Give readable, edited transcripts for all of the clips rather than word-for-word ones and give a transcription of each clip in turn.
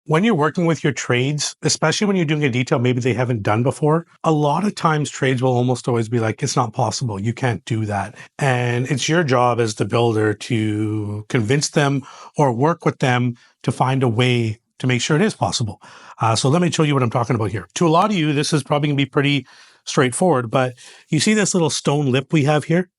When you're working with your trades, especially when you're doing a detail maybe they haven't done before, a lot of times trades will almost always be like, it's not possible. You can't do that. And it's your job as the builder to convince them or work with them to find a way to make sure it is possible. So let me show you what I'm talking about here. To a lot of you, this is probably going to be pretty straightforward, but you see this little stone lip we have here?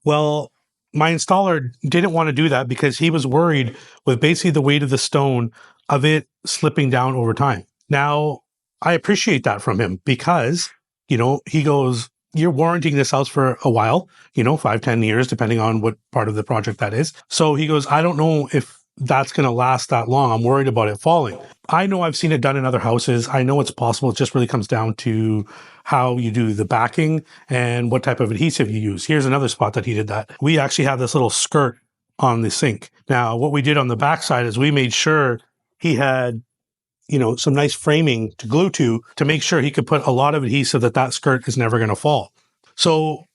Well, my installer didn't want to do that because he was worried with basically the weight of the stone of it slipping down over time. Now, I appreciate that from him because, he goes, you're warranting this house for a while, 5, 10 years, depending on what part of the project that is. So he goes, I don't know if that's going to last that long. I'm worried about it falling. I know I've seen it done in other houses. I know it's possible. It just really comes down to how you do the backing and what type of adhesive you use. Here's another spot that he did that. We actually have this little skirt on the sink. Now, what we did on the backside is we made sure he had, some nice framing to glue to make sure he could put a lot of adhesive that skirt is never going to fall. So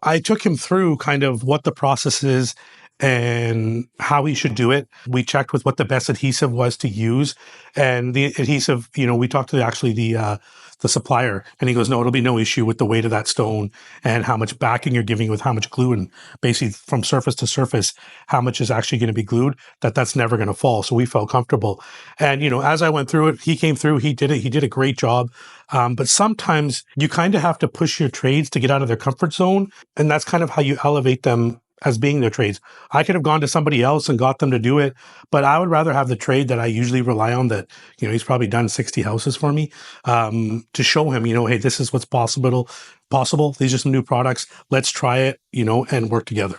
I took him through kind of what the process is and how he should do it. We checked with what the best adhesive was to use, and the adhesive, we talked to the supplier, and he goes, no, it'll be no issue with the weight of that stone and how much backing you're giving with how much glue, and basically from surface to surface, how much is actually going to be glued, that's never going to fall. So we felt comfortable. And, as I went through it, he came through, he did it. He did a great job. But sometimes you kind of have to push your trades to get out of their comfort zone. And that's kind of how you elevate them as being their trades. I could have gone to somebody else and got them to do it, but I would rather have the trade that I usually rely on that, he's probably done 60 houses for me, to show him, hey, this is what's possible. These are some new products. Let's try it, and work together.